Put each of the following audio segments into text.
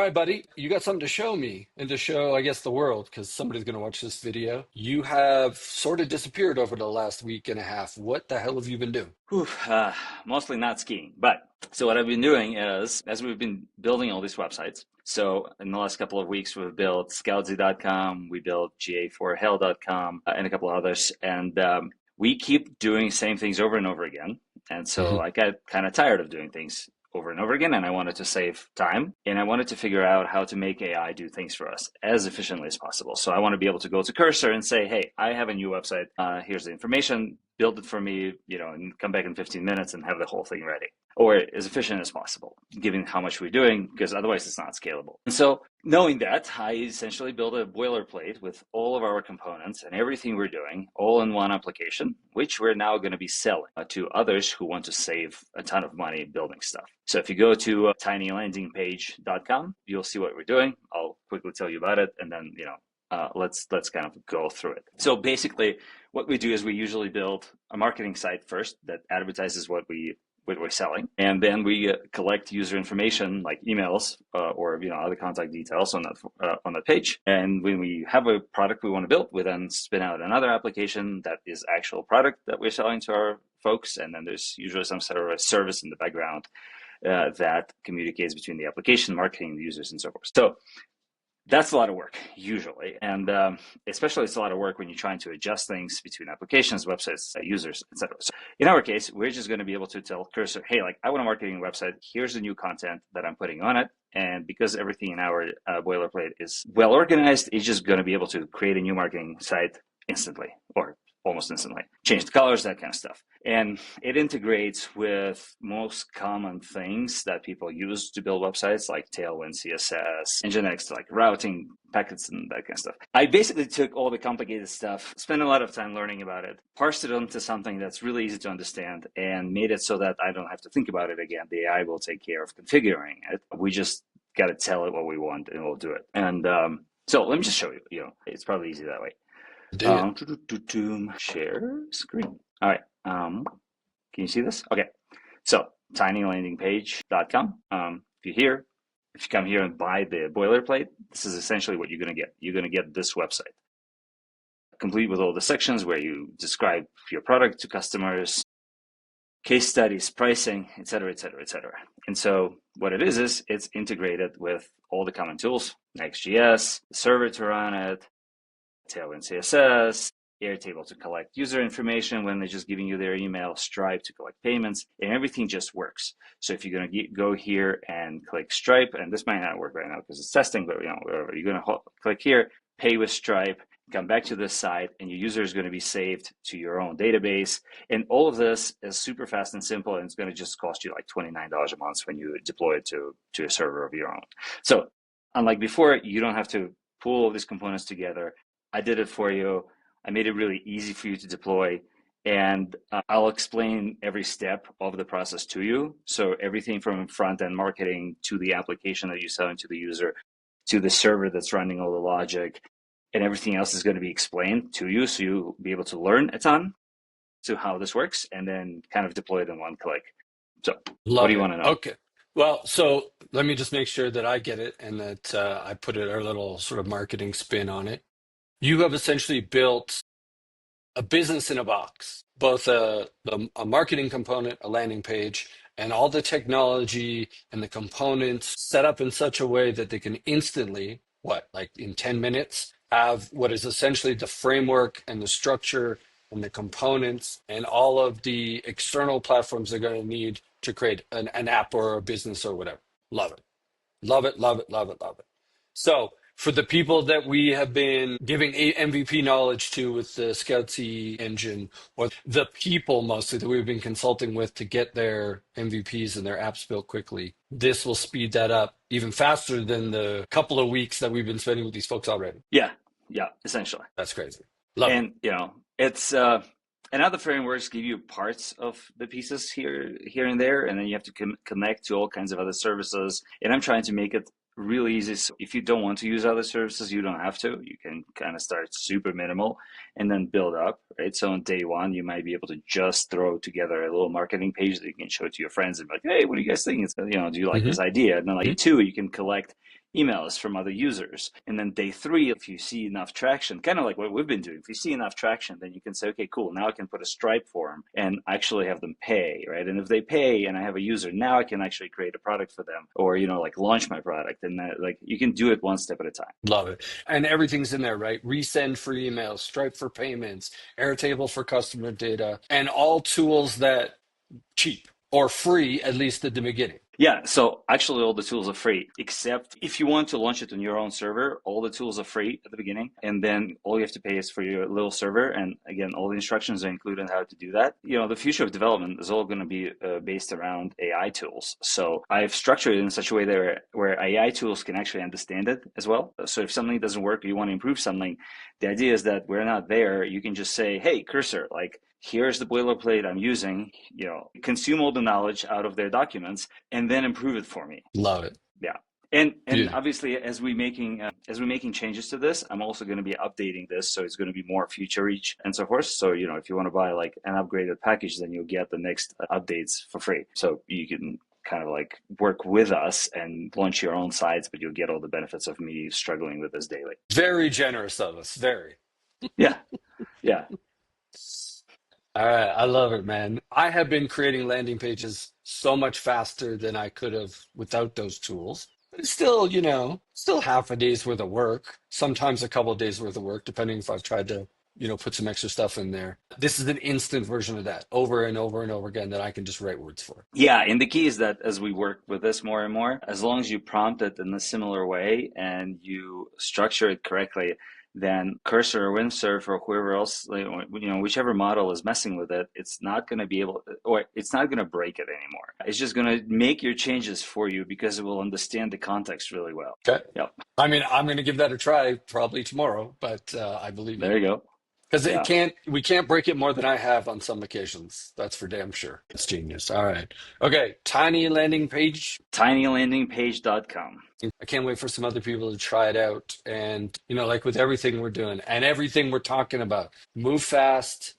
right, buddy, you got something to show me and to show, I guess, the world, because somebody's going to watch this video. You have sort of disappeared over the last week and a half. What the hell have you been doing? Whew, mostly not skiing. But so what I've been doing is, as we've been building all these websites, so in the last couple of weeks, we've built scoutsy.com, we built ga4hell.com, and a couple of others. And we keep doing same things over and over again. And so I got kind of tired of doing things over and over again, and I wanted to save time, and I wanted to figure out how to make AI do things for us as efficiently as possible. So I want to be able to go to Cursor and say, hey, I have a new website. Here's the information. Build it for me, and come back in 15 minutes and have the whole thing ready, or as efficient as possible, given how much we're doing, because otherwise it's not scalable. And so knowing that, I essentially built a boilerplate with all of our components and everything we're doing all in one application, which we're now going to be selling to others who want to save a ton of money building stuff. So if you go to tinylandingpage.com, you'll see what we're doing. I'll quickly tell you about it, and then, let's kind of go through it. So basically, what we do is we usually build a marketing site first that advertises what we're selling, and then we collect user information like emails or other contact details on that page. And when we have a product we want to build, we then spin out another application that is actual product that we're selling to our folks, and then there's usually some sort of a service in the background that communicates between the application, marketing, the users, and so forth. So that's a lot of work usually, and especially it's a lot of work when you're trying to adjust things between applications, websites, users, etc. So in our case, we're just going to be able to tell Cursor, hey, I want a marketing website. Here's the new content that I'm putting on it, and because everything in our boilerplate is well organized, it's just going to be able to create a new marketing site instantly, or almost instantly. Change the colors, that kind of stuff. And it integrates with most common things that people use to build websites, like Tailwind CSS, Nginx, like routing packets and that kind of stuff. I basically took all the complicated stuff, spent a lot of time learning about it, parsed it into something that's really easy to understand, and made it so that I don't have to think about it again. The AI will take care of configuring it. We just got to tell it what we want, and we'll do it. And so let me just show you. It's probably easy that way. Share screen. All right. Can you see this? Okay. So tinylandingpage.com. If you come here and buy the boilerplate, this is essentially what you're going to get. You're going to get this website, complete with all the sections where you describe your product to customers, case studies, pricing, et cetera, et cetera, et cetera. And so what it is it's integrated with all the common tools, Next.js, the server to run it, Tailwind CSS, Airtable to collect user information when they're just giving you their email, Stripe to collect payments, and everything just works. So if you're going to go here and click Stripe, and this might not work right now because it's testing, but whatever, you're going to click here, pay with Stripe, come back to this site, and your user is going to be saved to your own database. And all of this is super fast and simple, and it's going to just cost you like $29 a month when you deploy it to a server of your own. So unlike before, you don't have to pull all these components together. I did it for you. I made it really easy for you to deploy, and I'll explain every step of the process to you. So everything from front-end marketing to the application that you're selling to the user, to the server that's running all the logic, and everything else is going to be explained to you, so you'll be able to learn a ton to how this works, and then kind of deploy it in one click. So what do you want to know? Okay. Well, so let me just make sure that I get it and that I put a little sort of marketing spin on it. You have essentially built a business in a box, both a marketing component, a landing page, and all the technology and the components set up in such a way that they can instantly, like in 10 minutes, have what is essentially the framework and the structure and the components and all of the external platforms they're going to need to create an app or a business or whatever. Love it. Love it, love it, love it, love it. So for the people that we have been giving MVP knowledge to with the Scoutsy engine, or the people mostly that we've been consulting with to get their MVPs and their apps built quickly, this will speed that up even faster than the couple of weeks that we've been spending with these folks already. Yeah, essentially. That's crazy. Love it. And, it's... and other frameworks give you parts of the pieces here and there, and then you have to connect to all kinds of other services. And I'm trying to make it really easy. So if you don't want to use other services, you don't have to. You can kind of start super minimal and then build up, right? So on day one, you might be able to just throw together a little marketing page that you can show to your friends and be like, hey, what do you guys think? Do you like this idea? And then like day two, you can collect emails from other users. And then day three, if you see enough traction, kind of like what we've been doing, if you see enough traction, then you can say, okay, cool, now I can put a Stripe form and actually have them pay, right? And if they pay and I have a user, now I can actually create a product for them, or, like launch my product. And like you can do it one step at a time. Love it. And everything's in there, right? Resend for emails, Stripe for payments, Airtable for customer data, and all tools that cheap or free, at least at the beginning. Yeah, so actually all the tools are free, except if you want to launch it on your own server, all the tools are free at the beginning, and then all you have to pay is for your little server. And again, all the instructions are included on how to do that. The future of development is all going to be based around AI tools. So I've structured it in such a way that where AI tools can actually understand it as well. So if something doesn't work or you want to improve something, the idea is that we're not there. You can just say, hey, cursor, like, here's the boilerplate I'm using, consume all the knowledge out of their documents and then improve it for me. Love it. Yeah. And Beautiful. obviously, as we're making changes to this, I'm also going to be updating this, so it's going to be more feature reach and so forth. So if you want to buy like an upgraded package, then you'll get the next updates for free. So you can kind of like work with us and launch your own sites, but you'll get all the benefits of me struggling with this daily. Very generous of us. Very. Yeah. Yeah. All right. I love it, man. I have been creating landing pages so much faster than I could have without those tools. But it's still, still half a day's worth of work, sometimes a couple of days worth of work, depending if I've tried to, put some extra stuff in there. This is an instant version of that over and over and over again that I can just write words for. Yeah, and the key is that as we work with this more and more, as long as you prompt it in a similar way and you structure it correctly, then Cursor or Windsurf or whoever else, whichever model is messing with it, it's not going to be able, or it's not going to break it anymore. It's just going to make your changes for you because it will understand the context really well. Okay. Yep. I mean, I'm going to give that a try probably tomorrow, but I believe There you go. because we can't break it more than I have on some occasions. That's for damn sure. It's genius. All right. Okay. Tiny landing page. tinylandingpage.com. I can't wait for some other people to try it out. And, like with everything we're doing and everything we're talking about, move fast,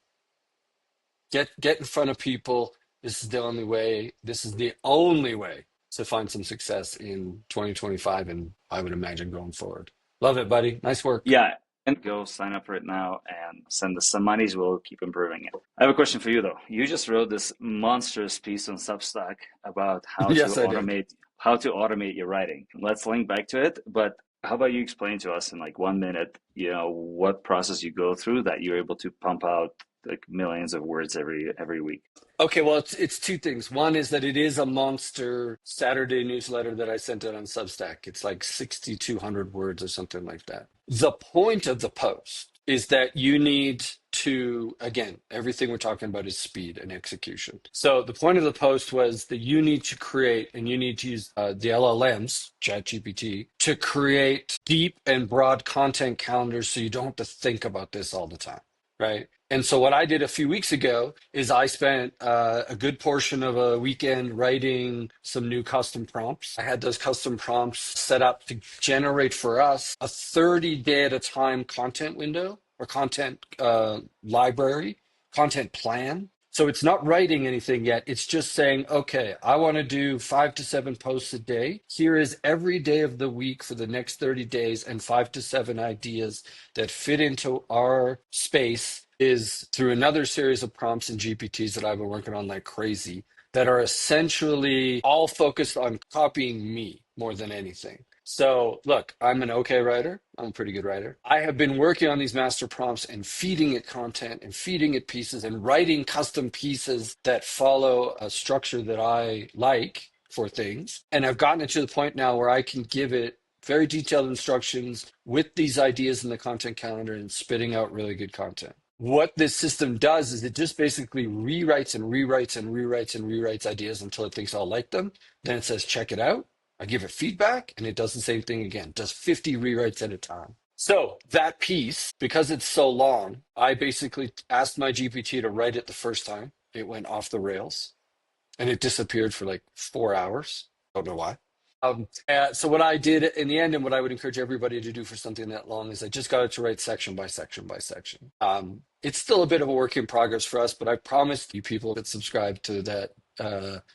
get in front of people. This is the only way. This is the only way to find some success in 2025. And I would imagine going forward. Love it, buddy. Nice work. Yeah. And go sign up for it now and send us some monies. We'll keep improving it. I have a question for you, though. You just wrote this monstrous piece on Substack about how to automate your writing. Let's link back to it. But how about you explain to us in like 1 minute, what process you go through that you're able to pump out like millions of words every week? Okay, well, it's two things. One is that it is a monster Saturday newsletter that I sent out on Substack. It's like 6,200 words or something like that. The point of the post is that you need to, again, everything we're talking about is speed and execution. So the point of the post was that you need to create, and you need to use the LLMs, ChatGPT, to create deep and broad content calendars so you don't have to think about this all the time, right? And so what I did a few weeks ago is I spent a good portion of a weekend writing some new custom prompts. I had those custom prompts set up to generate for us a 30-day at a time content window or content library, content plan. So it's not writing anything yet. It's just saying, okay, I want to do 5 to 7 posts a day. Here is every day of the week for the next 30 days and 5 to 7 ideas that fit into our space is through another series of prompts and GPTs that I've been working on like crazy that are essentially all focused on copying me more than anything. So look, I'm an okay writer. I'm a pretty good writer. I have been working on these master prompts and feeding it content and feeding it pieces and writing custom pieces that follow a structure that I like for things. And I've gotten it to the point now where I can give it very detailed instructions with these ideas in the content calendar and spitting out really good content. What this system does is it just basically rewrites and rewrites and rewrites and rewrites ideas until it thinks I'll like them. Then it says, check it out. I give it feedback and it does the same thing again, does 50 rewrites at a time. So that piece, because it's so long, I basically asked my GPT to write it the first time. It went off the rails and it disappeared for like 4 hours. Don't know why. So what I did in the end, and what I would encourage everybody to do for something that long, is I just got it to write section by section by section. It's still a bit of a work in progress for us, but I promised you people that subscribe to that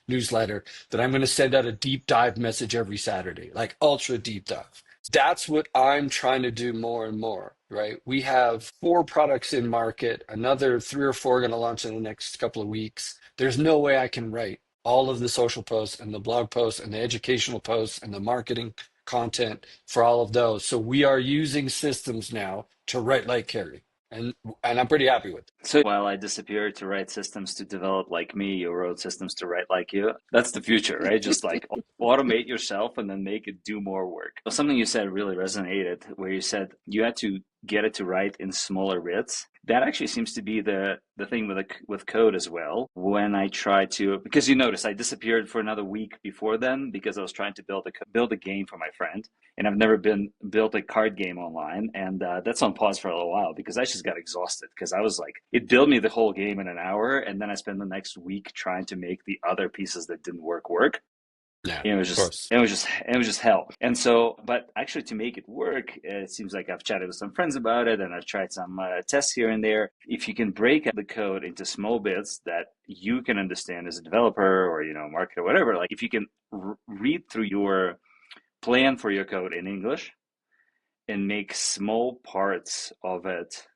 newsletter that I'm going to send out a deep dive message every Saturday, like ultra deep dive. That's what I'm trying to do more and more, right? We have 4 products in market, another 3 or 4 are going to launch in the next couple of weeks. There's no way I can write all of the social posts and the blog posts and the educational posts and the marketing content for all of those. So we are using systems now to write like Carrie, and I'm pretty happy with it. So while I disappeared to write systems to develop like me, you wrote systems to write like you. That's the future, right? Just like automate yourself and then make it do more work. Something you said really resonated, where you said you had to get it to write in smaller bits. That actually seems to be the thing with code as well. When I try to, because you notice I disappeared for another week before then because I was trying to build a game for my friend, and I've never been built a card game online, and that's on pause for a little while because I just got exhausted because I was like, it built me the whole game in an hour, and then I spent the next week trying to make the other pieces that didn't work. Yeah, It was of just course. hell. And so, but actually to make it work, it seems like I've chatted with some friends about it, and I've tried some tests here and there. If you can break the code into small bits that you can understand as a developer or marketer or whatever, like if you can read through your plan for your code in English and make small parts of it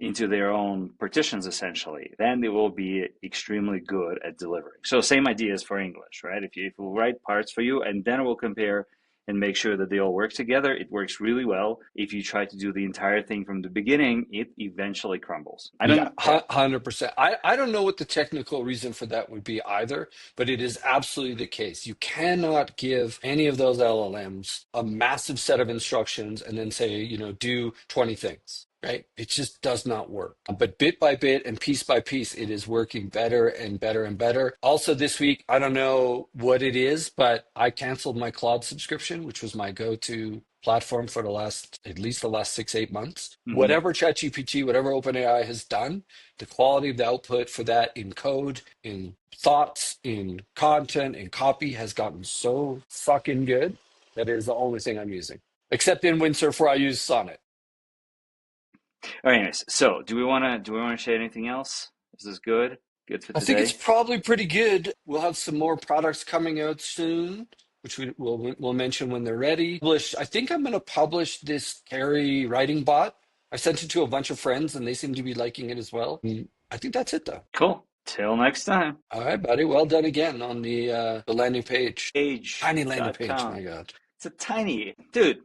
into their own partitions, essentially, then they will be extremely good at delivering. So same ideas for English, right? If you write parts for you and then we'll compare and make sure that they all work together, it works really well. If you try to do the entire thing from the beginning, it eventually crumbles. I Yeah, don't, 100%. I don't know what the technical reason for that would be either, but it is absolutely the case. You cannot give any of those LLMs a massive set of instructions and then say, do 20 things, right? It just does not work. But bit by bit and piece by piece, it is working better and better and better. Also, this week, I don't know what it is, but I canceled my Claude subscription, which was my go-to platform for at least the last 6, 8 months. mhm. Whatever ChatGPT, whatever OpenAI has done, the quality of the output for that in code, in thoughts, in content, in copy has gotten so fucking good that it is the only thing I'm using. Except in Windsurf where I use Sonnet. All right, anyways, so do we want to share anything else? Is this good? Good for I think it's today? probably pretty good. We'll have some more products coming out soon, which we'll mention when they're ready. I think I'm going to publish this Carrie writing bot. I sent it to a bunch of friends, and they seem to be liking it as well. I think that's it, though. Cool. Till next time. All right, buddy. Well done again on the landing page. Tiny landing page. Page.com. My God. It's a tiny, dude.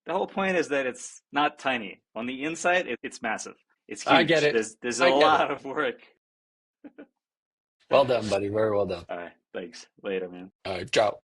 The whole point is that it's not tiny. On the inside, it's massive. It's I get huge. it. There's a I get it. lot of work. Well done, buddy. Very well done. All right, thanks. Later, man. All right, ciao.